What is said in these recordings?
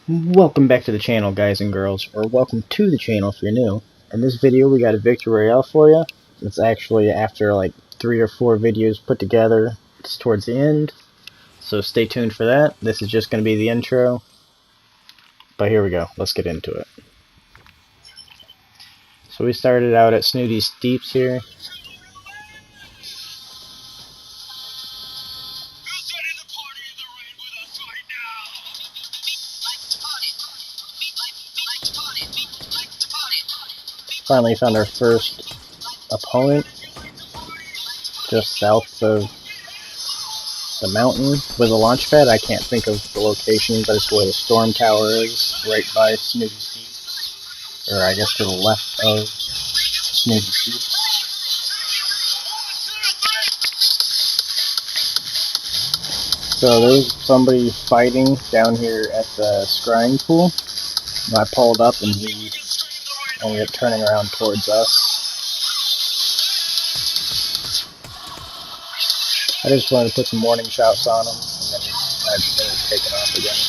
Welcome back to the channel, guys and girls, or welcome to the channel if you're new. In this video we got a victory royale for you. It's actually after like 3 or 4 videos put together. It's towards the end, so stay tuned for that. This is just going to be the intro, but here we go. Let's get into it. So we started out at Snooty's Deeps here. Finally found our first opponent just south of the mountain with a launch pad. I can't think of the location, but it's where the storm tower is, right by Snooty's Deep, or I guess to the left of Snooty's Deep. So there's somebody fighting down here at the scrying pool. And I pulled up and he ended up turning around towards us. I just wanted to put some warning shots on him, and then I ended up taking off again.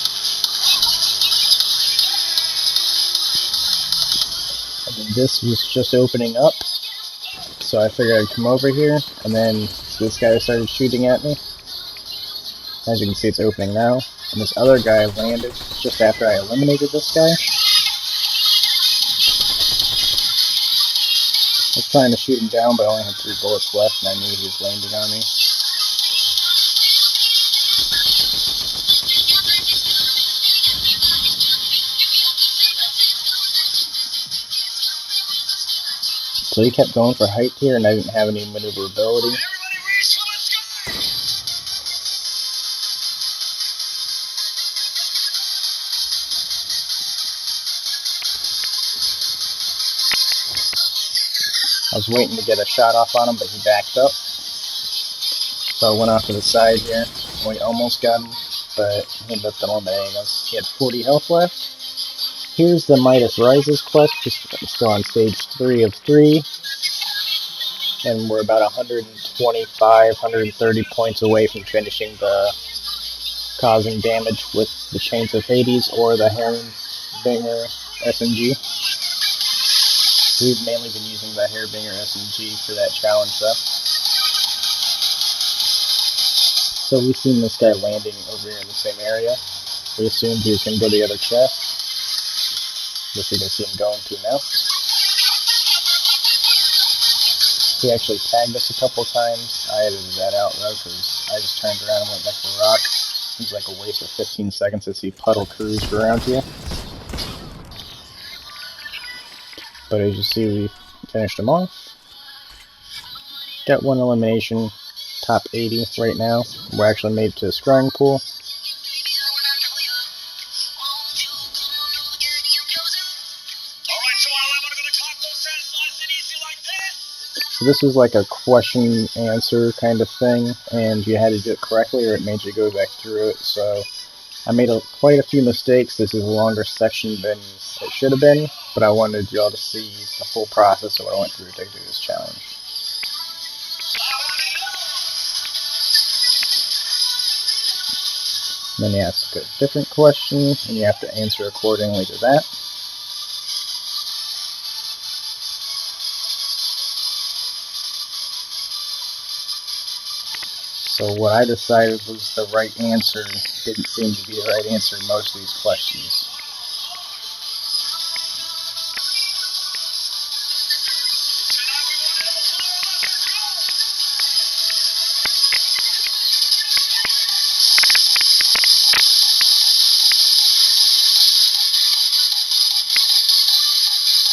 And then this was just opening up, so I figured I'd come over here, and then this guy started shooting at me. As you can see, it's opening now. And this other guy landed just after I eliminated this guy. I was trying to shoot him down, but I only had 3 bullets left, and I knew he was landing on me. So he kept going for height here, and I didn't have any maneuverability. I was waiting to get a shot off on him, but he backed up. So I went off to the side here. We almost got him, but he ended up eliminating us. He had 40 health left. Here's the Midas Rises quest. I'm still on stage 3 of 3. And we're about 125, 130 points away from finishing the causing damage with the Chains of Hades or the Herbinger SMG. We've mainly been using the Herbinger SMG for that challenge though. So we've seen this guy landing over here in the same area. We assumed he was going to go to the other chest, which you can see him going to now. He actually tagged us a couple times. I edited that out though because I just turned around and went back to the rock. It was like a waste of 15 seconds to see puddle cruise around here. But as you see, we finished him off. Got 1 elimination, top 80 right now. We're actually made it to the scrying pool. So this was like a question answer kind of thing, and you had to do it correctly or it made you go back through it. So I made quite a few mistakes. This is a longer section than it should have been, but I wanted y'all to see the full process of what I went through to do this challenge. And then you ask a different question, and you have to answer accordingly to that. So what I decided was the right answer didn't seem to be the right answer in most of these questions.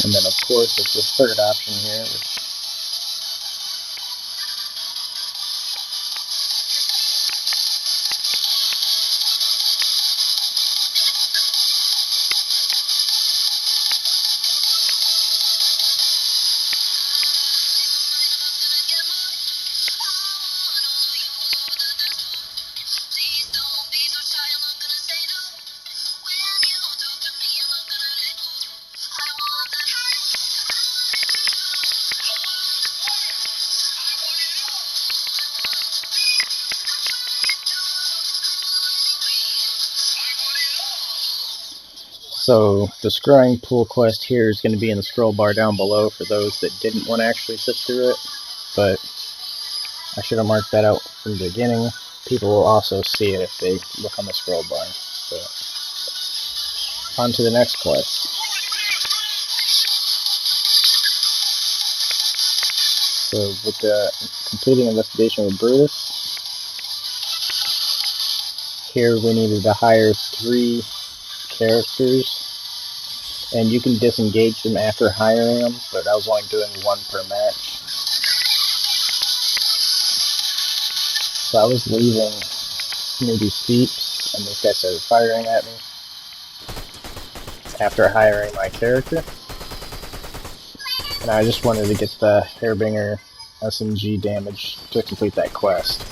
And then of course there's the third option here, which So the scrying pool quest here is going to be in the scroll bar down below for those that didn't want to actually sit through it, but I should have marked that out from the beginning. People will also see it if they look on the scroll bar. But on to the next quest. So with the completing investigation with Brutus, here we needed to hire 3 characters, and you can disengage them after hiring them, but I was only doing 1 per match. So I was leaving near these seats, and this guy started firing at me after hiring my character. And I just wanted to get the Hairbringer SMG damage to complete that quest.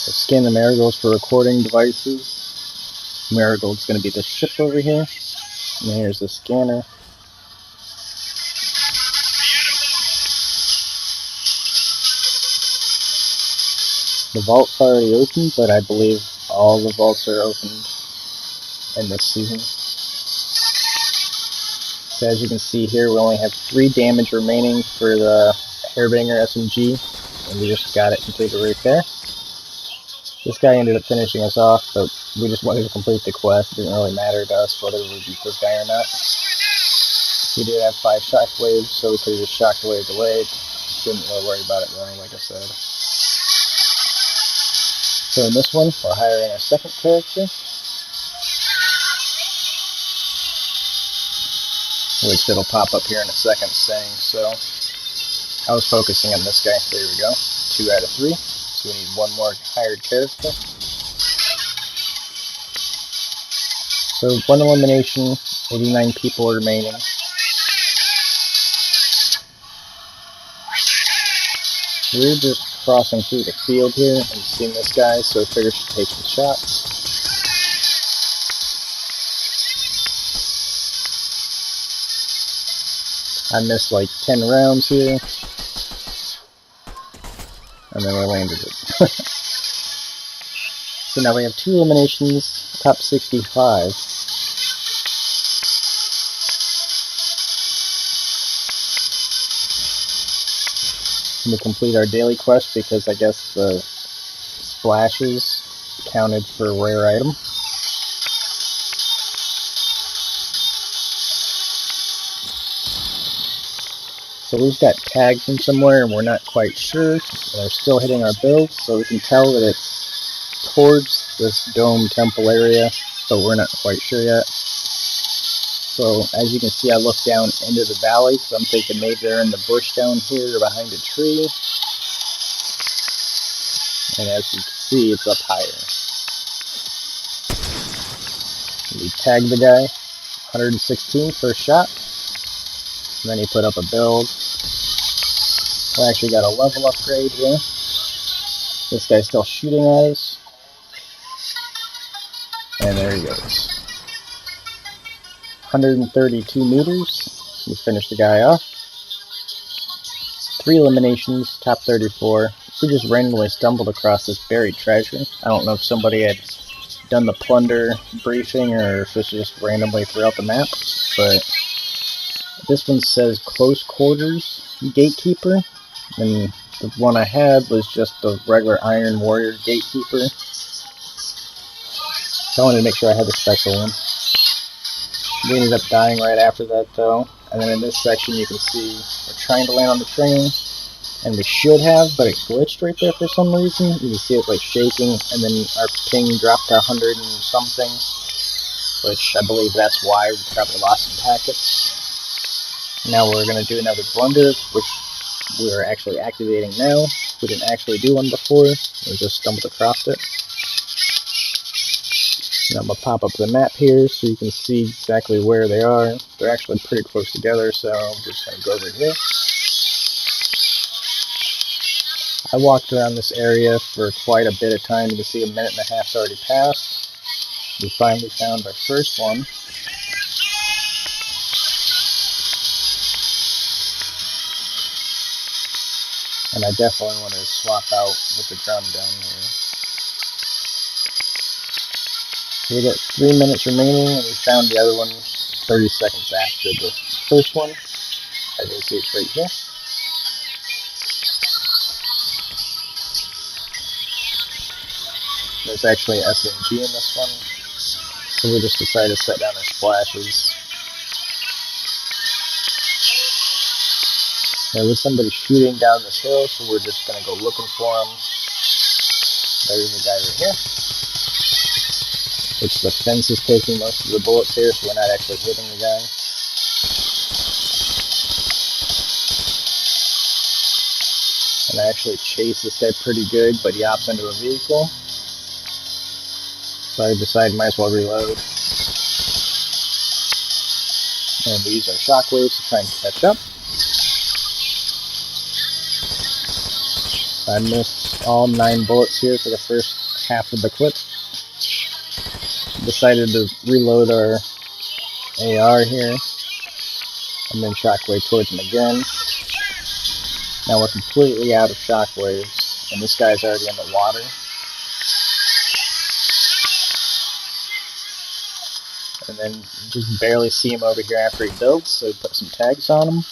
So scan the Marigolds for recording devices. Marigold's going to be the ship over here. And here's the scanner. The vault's already open, but I believe all the vaults are opened in this season. So as you can see here, we only have 3 damage remaining for the Hairbringer SMG, and we just got it completed right there. This guy ended up finishing us off, but we just wanted to complete the quest. It didn't really matter to us whether we beat this guy or not. We did have 5 shockwaves, so we could have just shockwave delayed. Didn't really worry about it though, like I said. So in this one, we're hiring a 2nd character, which it'll pop up here in a second saying so. I was focusing on this guy. There we go. 2 out of 3. So we need 1 more hired character. So 1 elimination, 89 people remaining. We're just crossing through the field here and seeing this guy, so I figured to take some shots. I missed like 10 rounds here, and then we landed it. So now we have 2 eliminations, top 65. And we complete our daily quest because I guess the splashes counted for a rare item. So we just got tagged from somewhere and we're not quite sure. And they're still hitting our builds, so we can tell that it's towards this dome temple area, but we're not quite sure yet. So as you can see, I look down into the valley, so I'm thinking maybe they're in the bush down here or behind a tree. And as you can see, it's up higher. We tagged the guy, 116 first shot. And then he put up a build. We actually got a level upgrade here. This guy's still shooting at us. And there he goes. 132 meters. We finished the guy off. 3 eliminations, top 34. We just randomly stumbled across this buried treasure. I don't know if somebody had done the Plunder briefing or if it's just randomly throughout the map, but this one says Close Quarters Gatekeeper, and the one I had was just the regular Iron Warrior Gatekeeper. So I wanted to make sure I had the special one. We ended up dying right after that though, and then in this section you can see we're trying to land on the train, and we should have, but it glitched right there for some reason. You can see it like shaking, and then our ping dropped to 100 and something, which I believe that's why we probably lost some packets. Now we're going to do another blunder, which we're actually activating now. We didn't actually do one before, we just stumbled across it. And I'm going to pop up the map here so you can see exactly where they are. They're actually pretty close together, so I'm just going to go over here. I walked around this area for quite a bit of time. You can see a minute and a half's already passed. We finally found our first one. And I definitely want to swap out with the drum gun here. So we got 3 minutes remaining, and we found the other one 30 seconds after the first one. As you can see, it's right here. There's actually an SMG in this one, so we just decided to set down our splashes. There was somebody shooting down this hill, so we're just going to go looking for him. There's a guy right here. Which the fence is taking most of the bullets here, so we're not actually hitting the guy. And I actually chased this guy pretty good, but he hops into a vehicle. So I decided might as well reload. And we use our shockwaves to try and catch up. I missed all 9 bullets here for the first half of the clip. Decided to reload our AR here. And then shockwave towards him again. Now we're completely out of shockwaves. And this guy's already in the water. And then just barely see him over here after he builds, so we put some tags on him.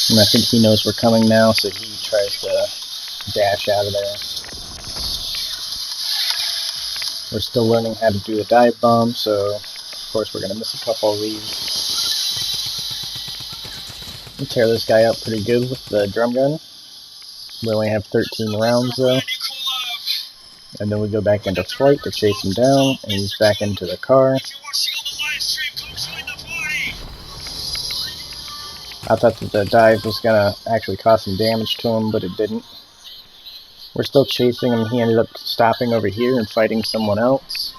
And I think he knows we're coming now, so he tries to dash out of there. We're still learning how to do a dive bomb, so of course we're going to miss a couple of these. We tear this guy up pretty good with the drum gun. We only have 13 rounds though. And then we go back into flight to chase him down, and he's back into the car. I thought that the dive was going to actually cause some damage to him, but it didn't. We're still chasing him. He ended up stopping over here and fighting someone else.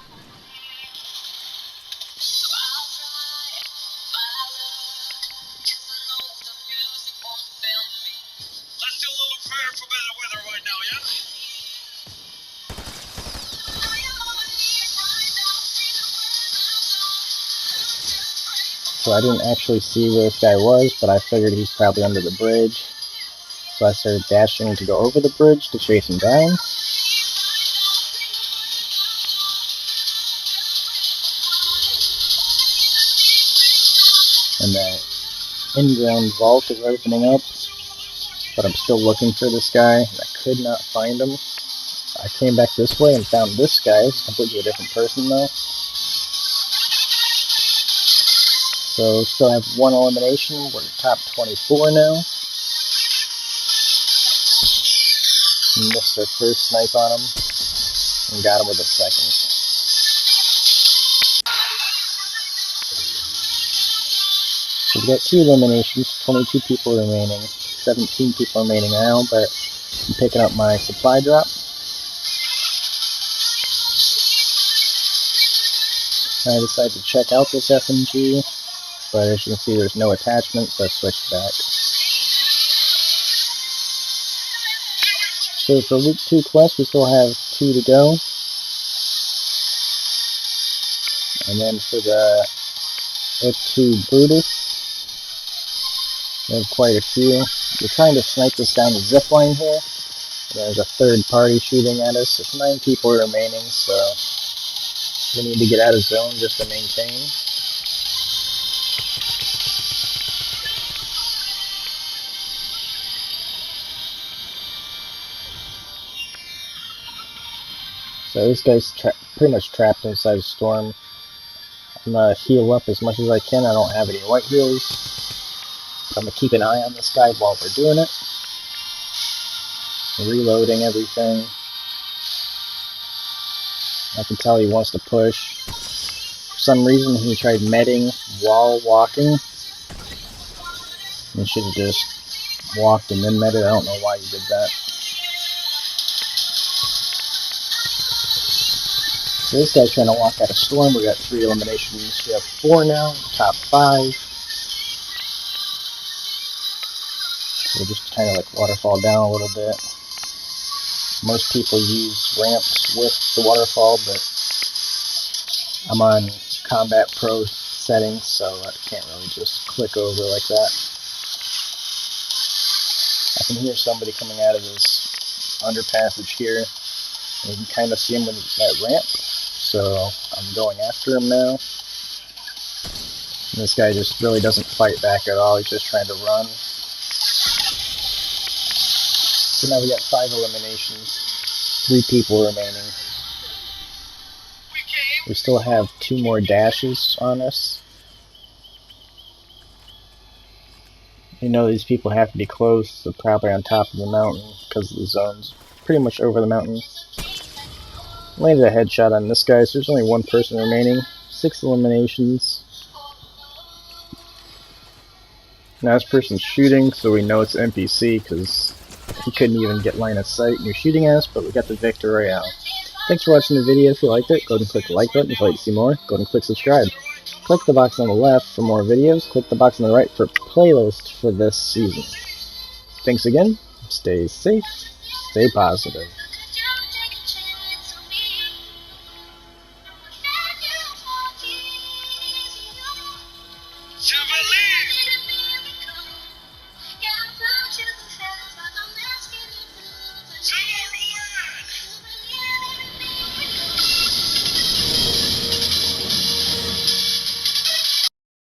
Let's do a little prayer for better weather right now, yeah? So I didn't actually see where this guy was, but I figured he's probably under the bridge. So I started dashing to go over the bridge to chase him down. And the in-ground vault is opening up, but I'm still looking for this guy, and I could not find him. I came back this way and found this guy. It's completely a different person though. So still have 1 elimination. We're top 24 now. Missed our first snipe on him and got him with a second. So we've got 2 eliminations, 22 people remaining, 17 people remaining now, but I'm picking up my supply drop. I decided to check out this SMG, but as you can see there's no attachment, so I switched back. So for week 2 quest, we still have 2 to go. And then for the F2 Brutus, we have quite a few. We're trying to snipe this down the zipline here. There's a third party shooting at us. There's 9 people remaining, so we need to get out of zone just to maintain. So this guy's pretty much trapped inside a storm. I'm going to heal up as much as I can. I don't have any white heals. So I'm going to keep an eye on this guy while we're doing it. Reloading everything. I can tell he wants to push. For some reason he tried medding while walking. He should have just walked and then medded. I don't know why he did that. So this guy's trying to walk out of storm. We got 3 eliminations. We have 4 now, top 5. So just kind of like waterfall down a little bit. Most people use ramps with the waterfall, but I'm on Combat Pro settings, so I can't really just click over like that. I can hear somebody coming out of this underpassage here, and you can kind of see him with that ramp, so I'm going after him now. And this guy just really doesn't fight back at all, he's just trying to run. So now we got 5 eliminations, 3 people remaining. We still have 2 more dashes on us. You know these people have to be close, so probably on top of the mountain, because the zone's pretty much over the mountain. Landed a headshot on this guy, so there's only 1 person remaining. 6 eliminations. Now this person's shooting, so we know it's an NPC, because he couldn't even get line of sight and you're shooting at us, but we got the victory royale. Thanks for watching the video. If you liked it, go ahead and click the like button. If you'd like to see more, go ahead and click subscribe. Click the box on the left for more videos. Click the box on the right for playlist for this season. Thanks again. Stay safe. Stay positive.